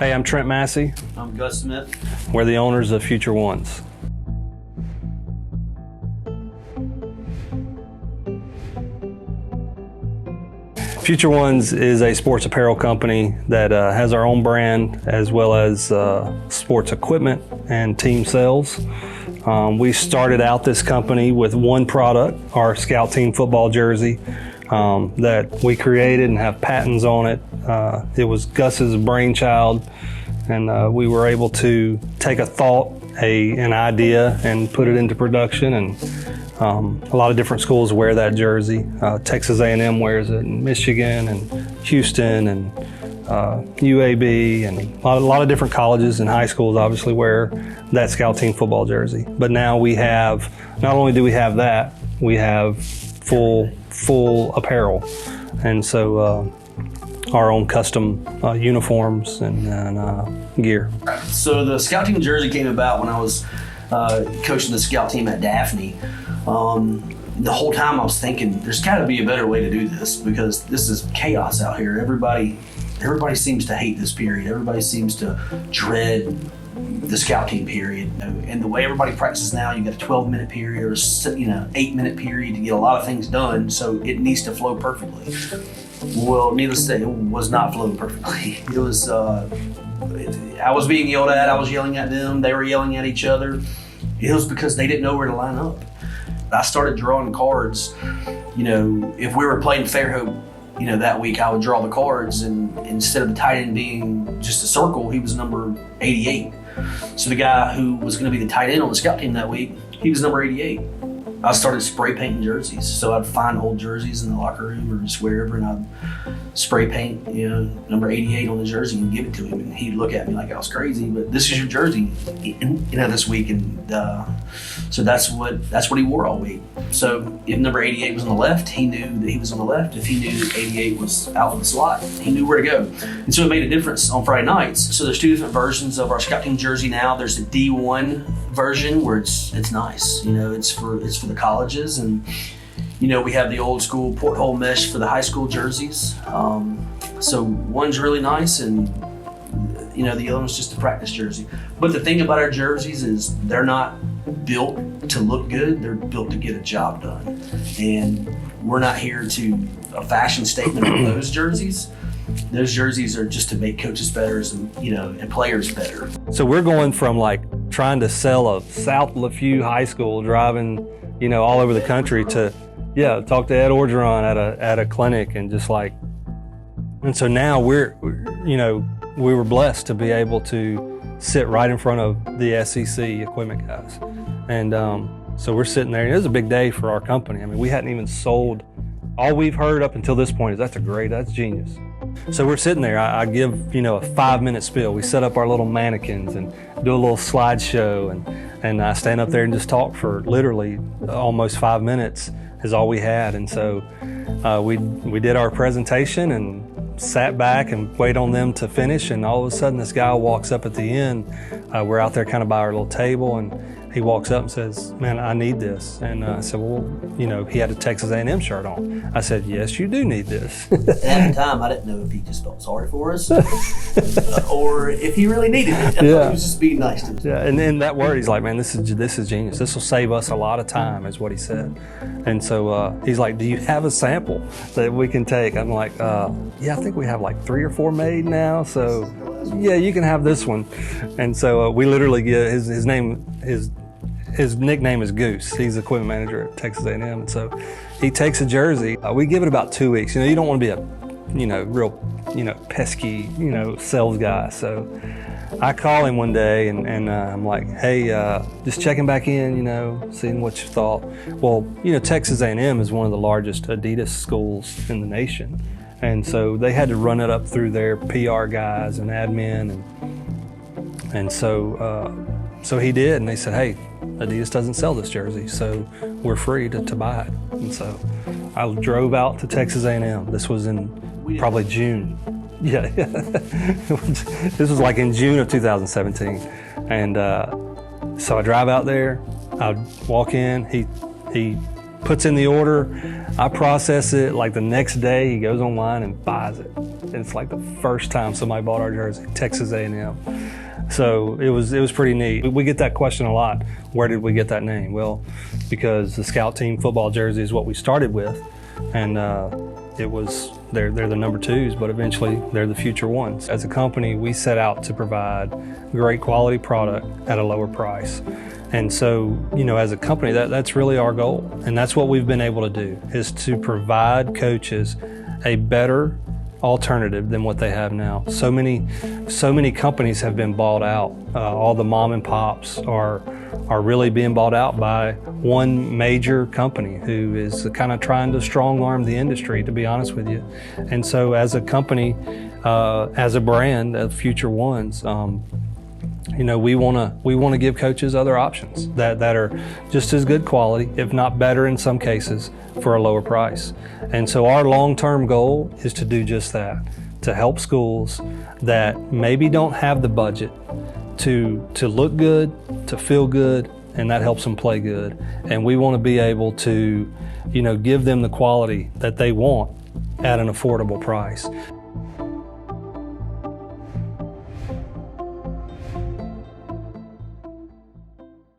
Hey, I'm Trent Massey. I'm Gus Smith. We're the owners of Future Ones. Future Ones is a sports apparel company that has our own brand as well as sports equipment and team sales. We started out this company with one product, our Scout Team football jersey, that we created and have patents on it. It was Gus's brainchild, and we were able to take a thought, an idea, and put it into production. And a lot of different schools wear that jersey. Texas A&M wears it, and Michigan, and Houston, and UAB, and a lot of different colleges and high schools obviously wear that Scout Team football jersey. But now we have, not only do we have that, we have full apparel, and so our own custom uniforms and gear. So the Scout Team jersey came about when I was coaching the Scout Team at Daphne. The whole time I was thinking, there's got to be a better way to do this, because this is chaos out here. Everybody seems to hate this period. Everybody seems to dread the Scout Team period. And the way everybody practices now, you got a 12-minute period or 8-minute period to get a lot of things done, so it needs to flow perfectly. Well, needless to say, it was not flowing perfectly. It was, I was being yelled at, I was yelling at them, they were yelling at each other. It was because they didn't know where to line up. I started drawing cards. If we were playing Fairhope, that week I would draw the cards, and instead of the tight end being just a circle, he was number 88. So the guy who was going to be the tight end on the Scout Team that week, he was number 88. I started spray painting jerseys. So I'd find old jerseys in the locker room or just wherever, and I'd spray paint, number 88 on the jersey and give it to him. And he'd look at me like I was crazy, but this is your jersey, this week. And so that's what he wore all week. So if number 88 was on the left, he knew that he was on the left. If he knew that 88 was out in the slot, he knew where to go. And so it made a difference on Friday nights. So there's two different versions of our Scout Team jersey now. There's the D1 version where it's nice. It's for the colleges, and we have the old school porthole mesh for the high school jerseys. So one's really nice, and the other one's just a practice jersey. But the thing about our jerseys is they're not built to look good, they're built to get a job done. And we're not here to a fashion statement on those jerseys. Those jerseys are just to make coaches better and players better. So we're going from trying to sell a South Lafayette high school, driving all over the country, to talk to Ed Orgeron at a clinic, and and so now we were blessed to be able to sit right in front of the SEC equipment guys. And so we're sitting there, and it was a big day for our company. I mean, we hadn't even sold. All we've heard up until this point is that's genius. So we're sitting there, I give, a 5-minute spiel. We set up our little mannequins and do a little slideshow, and I stand up there and just talk for literally almost 5 minutes is all we had. And so we did our presentation and sat back and waited on them to finish, and all of a sudden this guy walks up at the end. We're out there kind of by our little table, and he walks up and says, "Man, I need this." And I said, "Well, he had a Texas A&M shirt on." I said, "Yes, you do need this." At the time, I didn't know if he just felt sorry for us or if he really needed it. I thought he was just being nice to us. Yeah, and in that word, he's like, "Man, this is genius. This will save us a lot of time," is what he said. And so he's like, "Do you have a sample that we can take?" I'm like, "Yeah, I think we have 3 or 4 made now. So yeah, you can have this one." And so we literally get his nickname is Goose. He's the equipment manager at Texas A&M. And so he takes a jersey. We give it about 2 weeks. You don't want to be a, real, pesky, sales guy. So I call him one day and I'm like, "Hey, just checking back in, seeing what you thought." Well, Texas A&M is one of the largest Adidas schools in the nation. And so they had to run it up through their PR guys and admin. And so he did. And they said, "Hey, Adidas doesn't sell this jersey, so we're free to buy it." And so I drove out to Texas A&M. This was in probably June. Yeah. This was in June of 2017. And so I drive out there, I walk in, he puts in the order, I process it. Like the next day, he goes online and buys it. And it's like the first time somebody bought our jersey, Texas A&M. So it was pretty neat. We get that question a lot. Where did we get that name? Well, because the Scout Team football jersey is what we started with, and they're the number 2s, but eventually they're the future ones. As a company, we set out to provide great quality product at a lower price. And so, as a company, that's really our goal. And that's what we've been able to do, is to provide coaches a better alternative than what they have now. So many companies have been bought out. All the mom and pops are really being bought out by one major company who is kind of trying to strong arm the industry, to be honest with you. And so as a company, as a brand of Future Ones, we want to give coaches other options that are just as good quality, if not better in some cases, for a lower price. And so our long-term goal is to do just that, to help schools that maybe don't have the budget to look good, to feel good, and that helps them play good. And we want to be able to, give them the quality that they want at an affordable price.